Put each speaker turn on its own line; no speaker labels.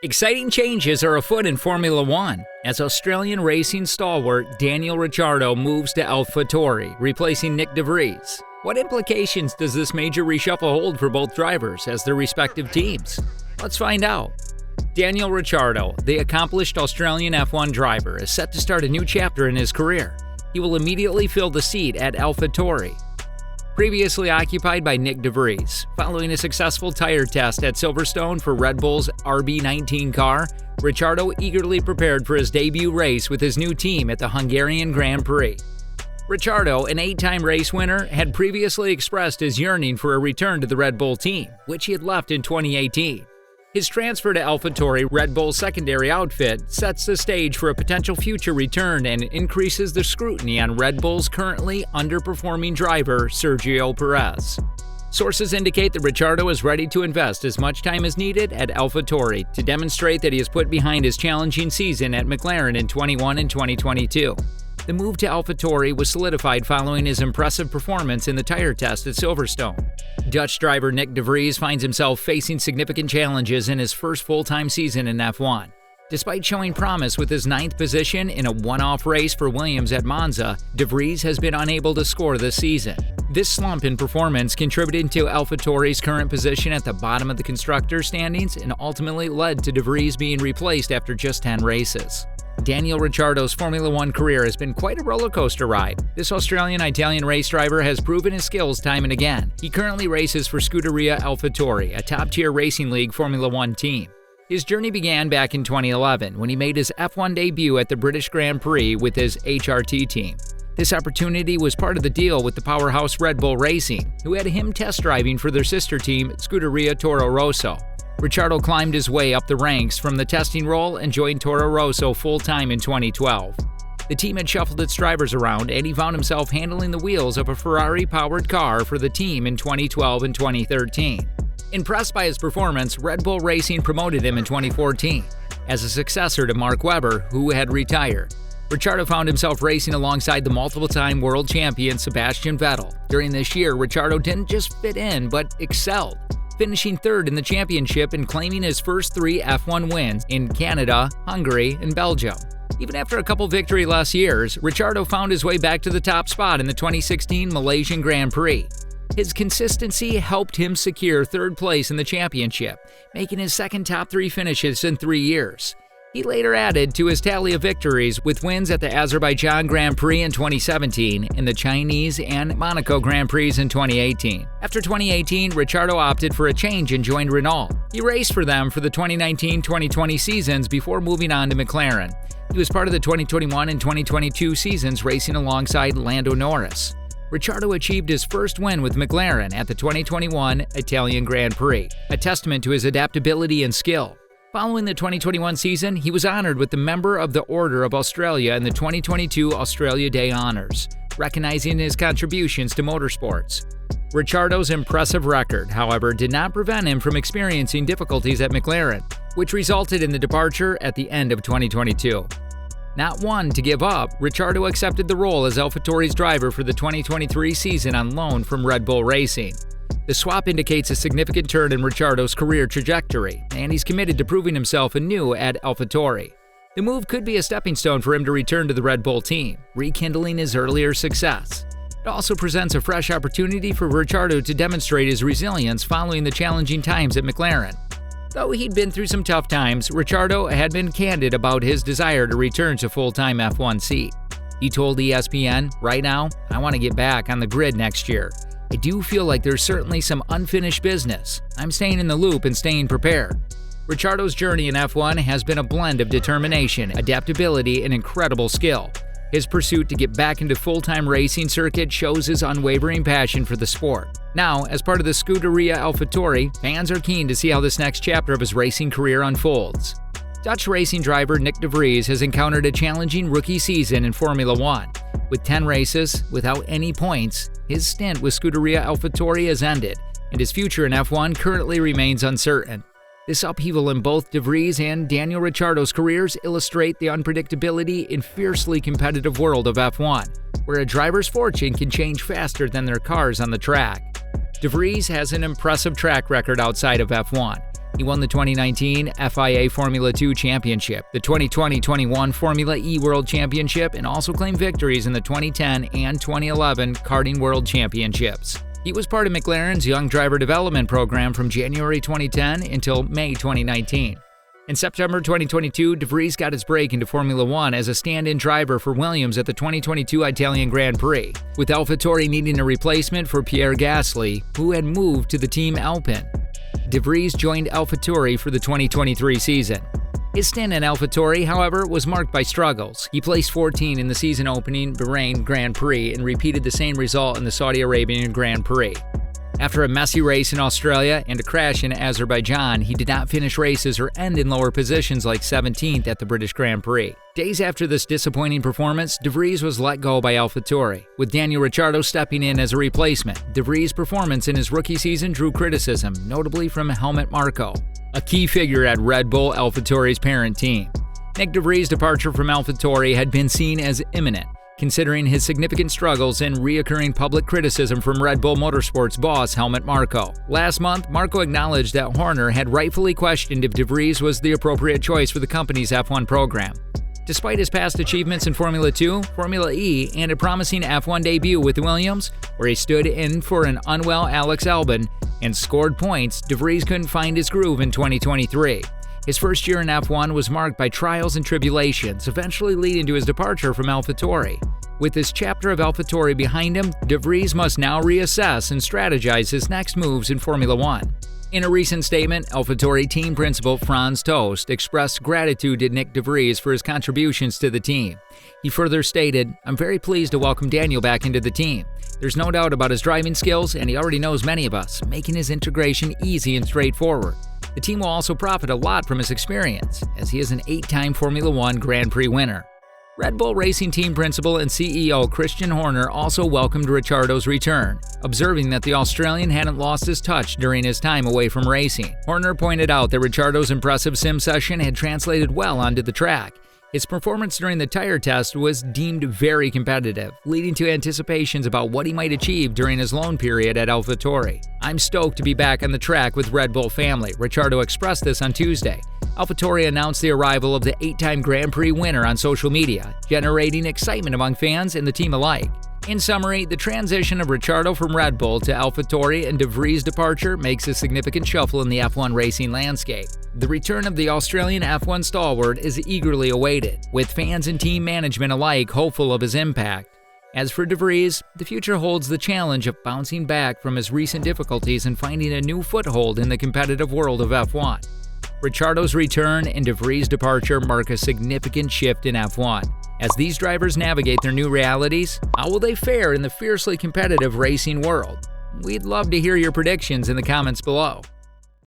Exciting changes are afoot in Formula One as Australian racing stalwart Daniel Ricciardo moves to AlphaTauri, replacing Nyck de Vries. What implications does this major reshuffle hold for both drivers as their respective teams? Let's find out. Daniel Ricciardo, the accomplished Australian F1 driver, is set to start a new chapter in his career. He will immediately fill the seat at AlphaTauri, previously occupied by Nyck de Vries. Following a successful tire test at Silverstone for Red Bull's RB19 car, Ricciardo eagerly prepared for his debut race with his new team at the Hungarian Grand Prix. Ricciardo, an 8-time race winner, had previously expressed his yearning for a return to the Red Bull team, which he had left in 2018. His transfer to AlphaTauri, Red Bull's secondary outfit, sets the stage for a potential future return and increases the scrutiny on Red Bull's currently underperforming driver, Sergio Perez. Sources indicate that Ricciardo is ready to invest as much time as needed at AlphaTauri to demonstrate that he has put behind his challenging season at McLaren in 2021 and 2022. The move to AlphaTauri was solidified following his impressive performance in the tire test at Silverstone. Dutch driver Nyck de Vries finds himself facing significant challenges in his first full-time season in F1. Despite showing promise with his 9th position in a one-off race for Williams at Monza, de Vries has been unable to score this season. This slump in performance contributed to AlphaTauri's current position at the bottom of the constructors' standings and ultimately led to de Vries being replaced after just 10 races. Daniel Ricciardo's Formula One career has been quite a roller coaster ride. This Australian-Italian race driver has proven his skills time and again. He currently races for Scuderia AlphaTauri, a top-tier racing league Formula One team. His journey began back in 2011 when he made his F1 debut at the British Grand Prix with his HRT team. This opportunity was part of the deal with the powerhouse Red Bull Racing, who had him test driving for their sister team, Scuderia Toro Rosso. Ricciardo climbed his way up the ranks from the testing role and joined Toro Rosso full-time in 2012. The team had shuffled its drivers around, and he found himself handling the wheels of a Ferrari-powered car for the team in 2012 and 2013. Impressed by his performance, Red Bull Racing promoted him in 2014 as a successor to Mark Webber, who had retired. Ricciardo found himself racing alongside the multiple-time world champion Sebastian Vettel. During this year, Ricciardo didn't just fit in, but excelled, finishing third in the championship and claiming his first 3 F1 wins in Canada, Hungary, and Belgium. Even after a couple victory-less years, Ricciardo found his way back to the top spot in the 2016 Malaysian Grand Prix. His consistency helped him secure third place in the championship, making his second top 3 finishes in 3 years. He later added to his tally of victories with wins at the Azerbaijan Grand Prix in 2017 and the Chinese and Monaco Grand Prix in 2018. After 2018, Ricciardo opted for a change and joined Renault. He raced for them for the 2019-2020 seasons before moving on to McLaren. He was part of the 2021 and 2022 seasons racing alongside Lando Norris. Ricciardo achieved his first win with McLaren at the 2021 Italian Grand Prix, a testament to his adaptability and skill. Following the 2021 season, he was honored with the Member of the Order of Australia in the 2022 Australia Day Honours, recognizing his contributions to motorsports. Ricciardo's impressive record, however, did not prevent him from experiencing difficulties at McLaren, which resulted in the departure at the end of 2022. Not one to give up, Ricciardo accepted the role as AlphaTauri's driver for the 2023 season on loan from Red Bull Racing. The swap indicates a significant turn in Ricciardo's career trajectory, and he's committed to proving himself anew at AlphaTauri. The move could be a stepping stone for him to return to the Red Bull team, rekindling his earlier success. It also presents a fresh opportunity for Ricciardo to demonstrate his resilience following the challenging times at McLaren. Though he'd been through some tough times, Ricciardo had been candid about his desire to return to full-time F1 seat. He told ESPN, "Right now, I want to get back on the grid next year. I do feel like there's certainly some unfinished business. I'm staying in the loop and staying prepared." Ricciardo's journey in F1 has been a blend of determination, adaptability, and incredible skill. His pursuit to get back into full-time racing circuit shows his unwavering passion for the sport. Now, as part of the Scuderia AlphaTauri, fans are keen to see how this next chapter of his racing career unfolds. Dutch racing driver Nyck de Vries has encountered a challenging rookie season in Formula One. With 10 races, without any points, his stint with Scuderia AlphaTauri has ended, and his future in F1 currently remains uncertain. This upheaval in both de Vries and Daniel Ricciardo's careers illustrate the unpredictability and fiercely competitive world of F1, where a driver's fortune can change faster than their cars on the track. De Vries has an impressive track record outside of F1. He won the 2019 FIA Formula 2 Championship, the 2020-21 Formula E World Championship, and also claimed victories in the 2010 and 2011 Karting World Championships. He was part of McLaren's Young Driver Development Program from January 2010 until May 2019. In September 2022, de Vries got his break into Formula 1 as a stand-in driver for Williams at the 2022 Italian Grand Prix, with AlphaTauri needing a replacement for Pierre Gasly, who had moved to the Team Alpine. De Vries joined AlphaTauri for the 2023 season. His stint in AlphaTauri, however, was marked by struggles. He placed 14 in the season-opening Bahrain Grand Prix and repeated the same result in the Saudi Arabian Grand Prix. After a messy race in Australia and a crash in Azerbaijan, he did not finish races or end in lower positions like 17th at the British Grand Prix. Days after this disappointing performance, de Vries was let go by AlphaTauri, with Daniel Ricciardo stepping in as a replacement. De Vries' performance in his rookie season drew criticism, notably from Helmut Marko, a key figure at Red Bull, AlphaTauri's parent team. Nyck de Vries' departure from AlphaTauri had been seen as imminent, considering his significant struggles and reoccurring public criticism from Red Bull Motorsports boss Helmut Marko. Last month, Marko acknowledged that Horner had rightfully questioned if de Vries was the appropriate choice for the company's F1 program. Despite his past achievements in Formula 2, Formula E, and a promising F1 debut with Williams, where he stood in for an unwell Alex Albon and scored points, de Vries couldn't find his groove in 2023. His first year in F1 was marked by trials and tribulations, eventually leading to his departure from AlphaTauri. With this chapter of AlphaTauri behind him, de Vries must now reassess and strategize his next moves in Formula 1. In a recent statement, AlphaTauri team principal Franz Tost expressed gratitude to Nyck de Vries for his contributions to the team. He further stated, "I'm very pleased to welcome Daniel back into the team. There's no doubt about his driving skills, and he already knows many of us, making his integration easy and straightforward. The team will also profit a lot from his experience, as he is an 8-time Formula 1 Grand Prix winner." Red Bull Racing Team Principal and CEO Christian Horner also welcomed Ricciardo's return, observing that the Australian hadn't lost his touch during his time away from racing. Horner pointed out that Ricciardo's impressive sim session had translated well onto the track. His performance during the tire test was deemed very competitive, leading to anticipations about what he might achieve during his loan period at AlphaTauri. "I'm stoked to be back on the track with Red Bull family," Ricciardo expressed this on Tuesday. AlphaTauri announced the arrival of the 8-time Grand Prix winner on social media, generating excitement among fans and the team alike. In summary, the transition of Ricciardo from Red Bull to AlphaTauri and de Vries' departure makes a significant shuffle in the F1 racing landscape. The return of the Australian F1 stalwart is eagerly awaited, with fans and team management alike hopeful of his impact. As for de Vries, the future holds the challenge of bouncing back from his recent difficulties and finding a new foothold in the competitive world of F1. Ricciardo's return and de Vries' departure mark a significant shift in F1. As these drivers navigate their new realities, how will they fare in the fiercely competitive racing world? We'd love to hear your predictions in the comments below.